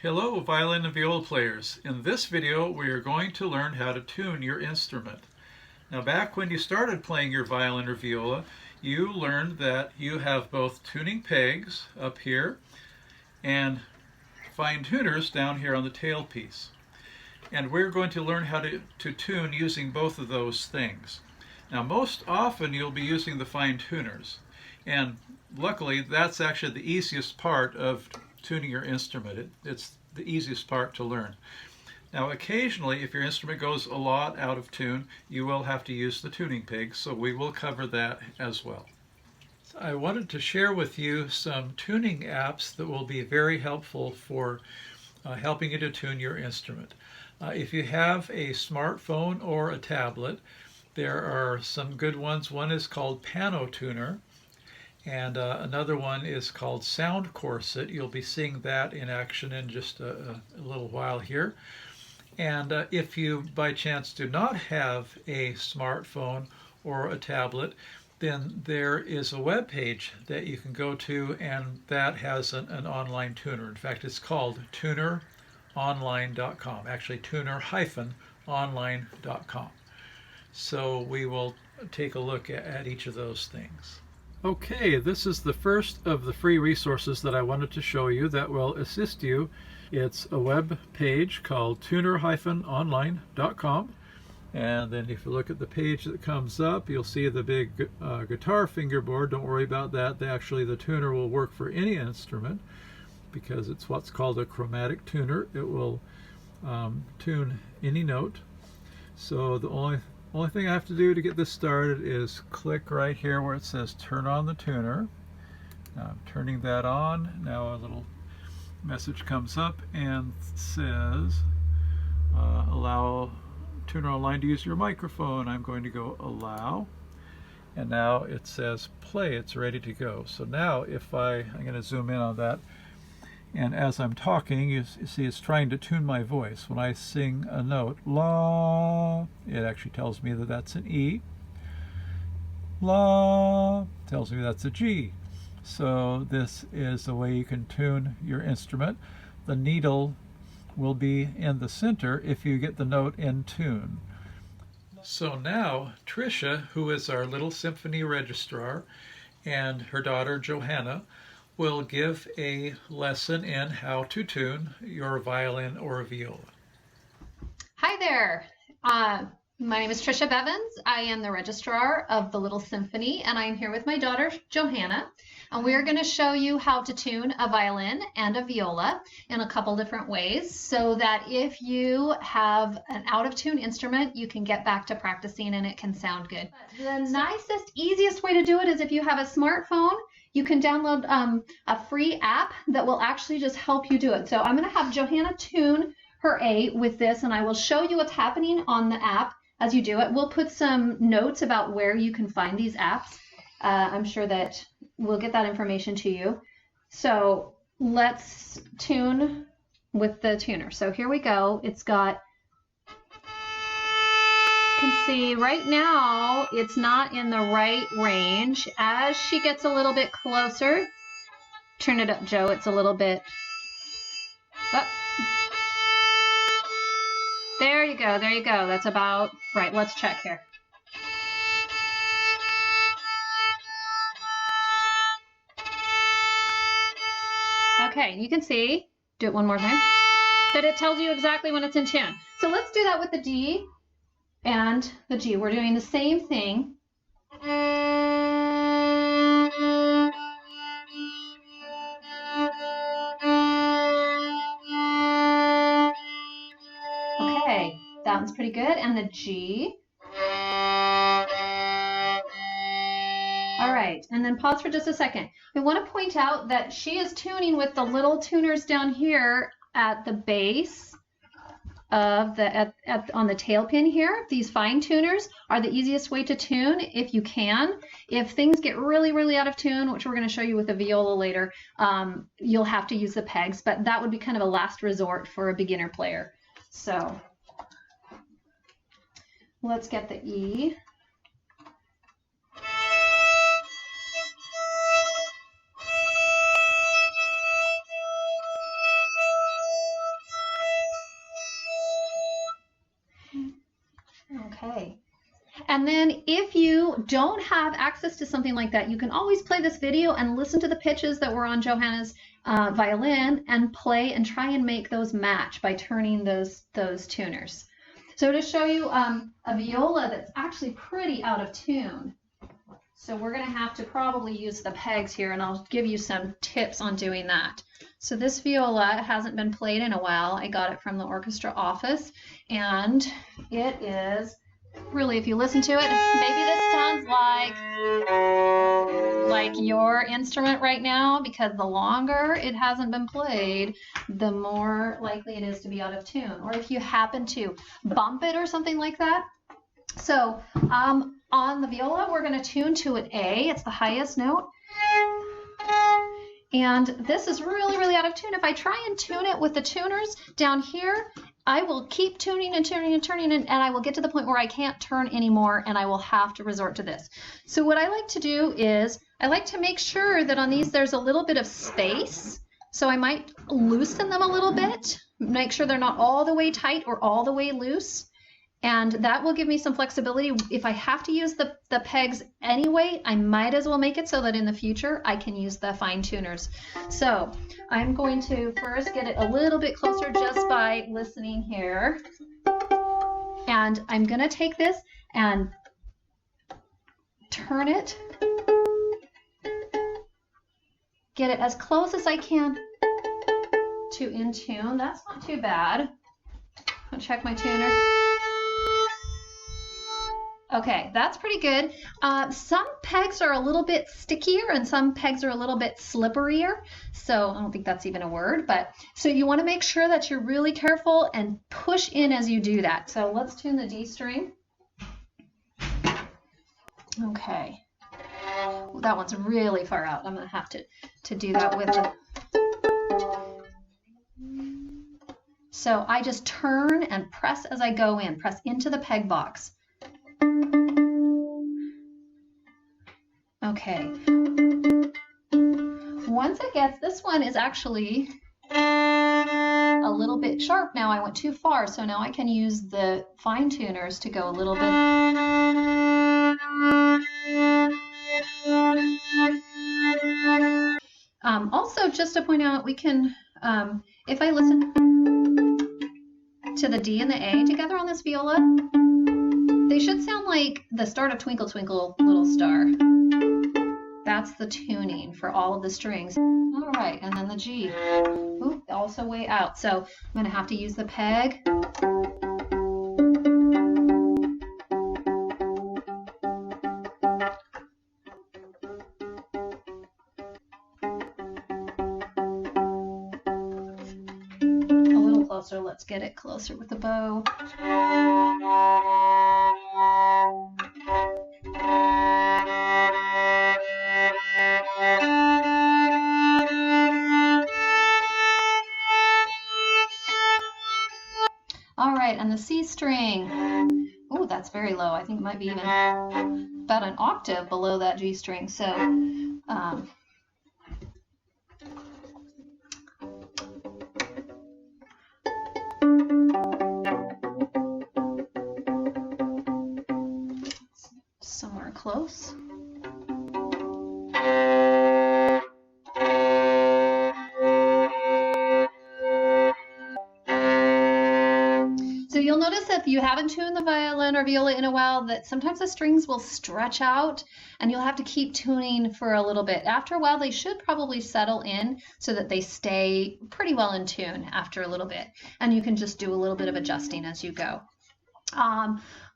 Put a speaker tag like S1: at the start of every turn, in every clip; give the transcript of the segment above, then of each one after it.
S1: Hello, violin and viola players. In this video, we are going to learn how to tune your instrument. Now, back when you started playing your violin or viola, you learned that you have both tuning pegs up here and fine tuners down here on the tailpiece. And we're going to learn how to tune using both of those things. Now, most often you'll be using the fine tuners. And luckily, that's actually the easiest part of tuning your instrument. It's the easiest part to learn. Now, occasionally, if your instrument goes a lot out of tune, you will have to use the tuning pegs, so we will cover that as well. So I wanted to share with you some tuning apps that will be very helpful for helping you to tune your instrument. If you have a smartphone or a tablet, there are some good ones. One is called Piano Tuner, and another one is called Sound Corset. You'll be seeing that in action in just a little while here. And if you by chance do not have a smartphone or a tablet, then there is a web page that you can go to, and that has an online tuner. In fact, it's called tuneronline.com, actually tuner-online.com. So we will take a look at each of those things. Okay, this is the first of the free resources that I wanted to show you that will assist you. It's a web page called tuner-online.com. And then if you look at the page that comes up, you'll see the big guitar fingerboard. Don't worry about that. Actually, the tuner will work for any instrument because it's what's called a chromatic tuner. It will tune any note. So the only thing I have to do to get this started is click right here where it says turn on the tuner. Now I'm turning that on. Now a little message comes up and says allow Tuner Online to use your microphone. I'm going to go allow, and now it says play. It's ready to go. So now if I'm going to zoom in on that, and as I'm talking, you see it's trying to tune my voice. When I sing a note, la, it actually tells me that that's an E. La tells me that's a G. So this is the way you can tune your instrument. The needle will be in the center if you get the note in tune. So now Tricia, who is our little symphony registrar, and her daughter Johanna will give a lesson in how to tune your violin or viola.
S2: Hi there. My name is Tricia Bevins. I am the registrar of the Little Symphony, and I'm here with my daughter Johanna, and we're going to show you how to tune a violin and a viola in a couple different ways so that if you have an out-of-tune instrument, you can get back to practicing and it can sound good. The nicest, easiest way to do it is if you have a smartphone, you can download a free app that will actually just help you do it. So I'm going to have Johanna tune her A with this, and I will show you what's happening on the app as you do it. We'll put some notes about where you can find these apps. I'm sure that we'll get that information to you. So let's tune with the tuner. So here we go. It's got, you can see right now it's not in the right range. As she gets a little bit closer, turn it up, Joe. It's a little bit up. There you go, there you go. That's about right. Let's check here. Okay, you can see, do it one more time, that it tells you exactly when it's in tune. So let's do that with the D and the G. We're doing the same thing. Okay, that one's pretty good. And the G. All right, and then pause for just a second. I want to point out that she is tuning with the little tuners down here at the base of the on the tail pin here. These fine tuners are the easiest way to tune if you can. If things get really, really out of tune, which we're going to show you with the viola later, you'll have to use the pegs, but that would be kind of a last resort for a beginner player. So let's get the E. Okay. And then if you don't have access to something like that, you can always play this video and listen to the pitches that were on Johanna's violin and play and try and make those match by turning those tuners. So to show you a viola that's actually pretty out of tune. So we're going to have to probably use the pegs here, and I'll give you some tips on doing that. So this viola hasn't been played in a while. I got it from the orchestra office, and it is really, if you listen to it, maybe this sounds like your instrument right now, because the longer it hasn't been played, the more likely it is to be out of tune. Or if you happen to bump it or something like that. So on the viola, we're going to tune to an A. It's the highest note. And this is really, really out of tune. If I try and tune it with the tuners down here, I will keep tuning and tuning and turning, and I will get to the point where I can't turn anymore, and I will have to resort to this. So what I like to do is I like to make sure that on these there's a little bit of space. So I might loosen them a little bit, make sure they're not all the way tight or all the way loose. And that will give me some flexibility. If I have to use the pegs anyway, I might as well make it so that in the future I can use the fine tuners. So I'm going to first get it a little bit closer just by listening here. And I'm going to take this and turn it, get it as close as I can to in tune. That's not too bad. I'll check my tuner. Okay, that's pretty good. Some pegs are a little bit stickier and some pegs are a little bit slipperier. So I don't think that's even a word, but so you want to make sure that you're really careful and push in as you do that. So let's tune the D string. Okay. Well, that one's really far out. I'm going to have to do that with the... So I just turn and press as I go in, press into the peg box. Okay. Once it gets, this one is actually a little bit sharp now. I went too far, so now I can use the fine tuners to go a little bit. Also, just to point out, we can, if I listen to the D and the A together on this viola, they should sound like the start of Twinkle Twinkle Little Star. That's the tuning for all of the strings. All right, and then the G. Ooh, also way out. So I'm going to have to use the peg. A little closer. Let's get it closer with the bow. All right, and the C string. Oh, that's very low. I think it might be even about an octave below that G string. So, somewhere close. So you'll notice if you haven't tuned the violin or viola in a while that sometimes the strings will stretch out and you'll have to keep tuning for a little bit. After a while, they should probably settle in so that they stay pretty well in tune after a little bit. And you can just do a little bit of adjusting as you go.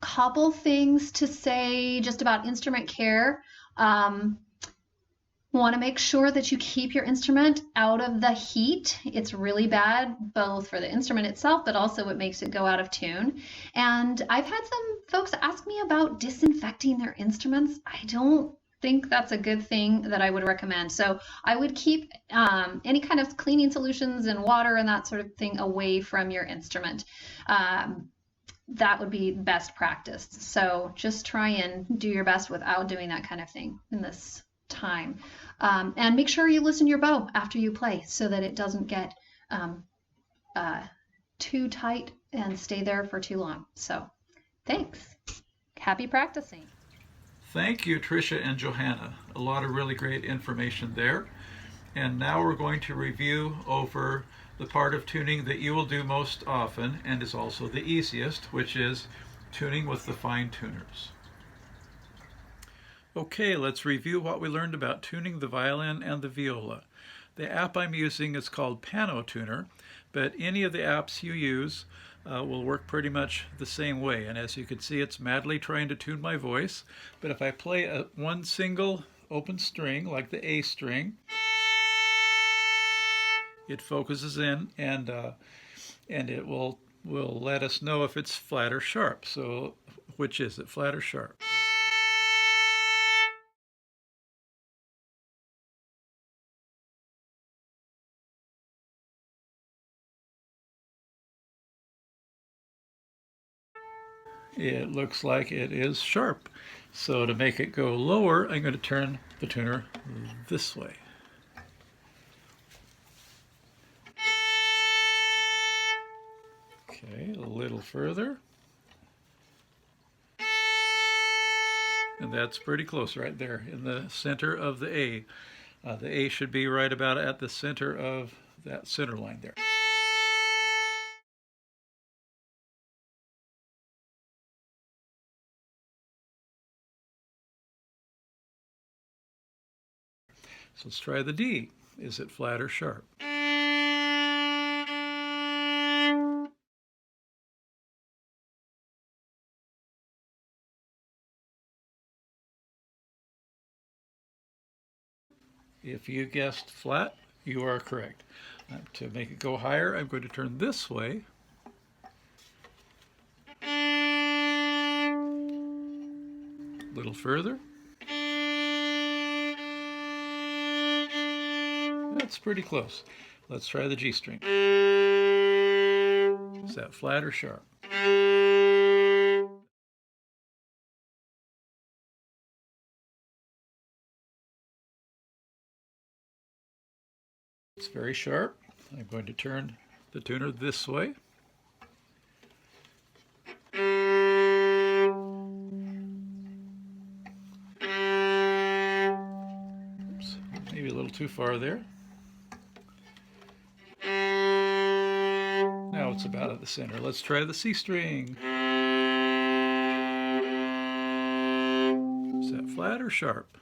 S2: Couple things to say just about instrument care. Want to make sure that you keep your instrument out of the heat. It's really bad both for the instrument itself, but also it makes it go out of tune. And I've had some folks ask me about disinfecting their instruments. I don't think that's a good thing that I would recommend. So I would keep any kind of cleaning solutions and water and that sort of thing away from your instrument. That would be best practice. So just try and do your best without doing that kind of thing in this time. And make sure you listen to your bow after you play so that it doesn't get too tight and stay there for too long. So Thanks. Happy practicing.
S1: Thank you, Tricia and Johanna. A lot of really great information there. And now we're going to review over the part of tuning that you will do most often and is also the easiest, which is tuning with the fine tuners. Okay, let's review what we learned about tuning the violin and the viola. The app I'm using is called Piano Tuner, but any of the apps you use will work pretty much the same way. And as you can see, it's madly trying to tune my voice. But if I play one single open string, like the A string, it focuses in and it will let us know if it's flat or sharp. So which is it, flat or sharp? It looks like it is sharp. So to make it go lower, I'm going to turn the tuner this way. Okay, a little further. And that's pretty close right there in the center of the A. The A should be right about at the center of that center line there. So let's try the D. Is it flat or sharp? If you guessed flat, you are correct. To make it go higher, I'm going to turn this way. A little further. That's pretty close. Let's try the G string. Is that flat or sharp? It's very sharp. I'm going to turn the tuner this way. Oops, maybe a little too far there. Now it's about at the center. Let's try the C string. Is that flat or sharp?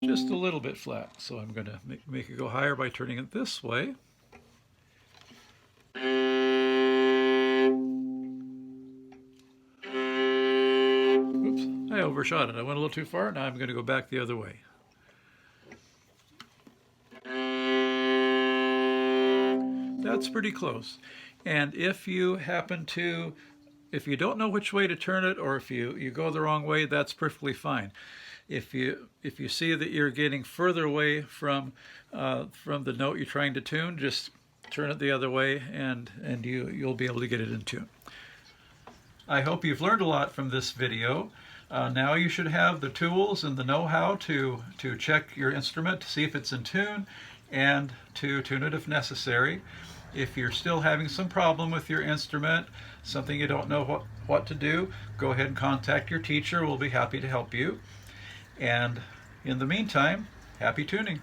S1: Just a little bit flat. So I'm going to make it go higher by turning it this way. Oops, I overshot it. I went a little too far. Now I'm going to go back the other way. That's pretty close. And if you don't know which way to turn it, or if you go the wrong way, that's perfectly fine. If you see that you're getting further away from the note you're trying to tune, just turn it the other way, and you'll be able to get it in tune. I hope you've learned a lot from this video. Now you should have the tools and the know-how to check your instrument to see if it's in tune and to tune it if necessary. If you're still having some problem with your instrument, something you don't know what to do, go ahead and contact your teacher. We'll be happy to help you. And in the meantime, happy tuning.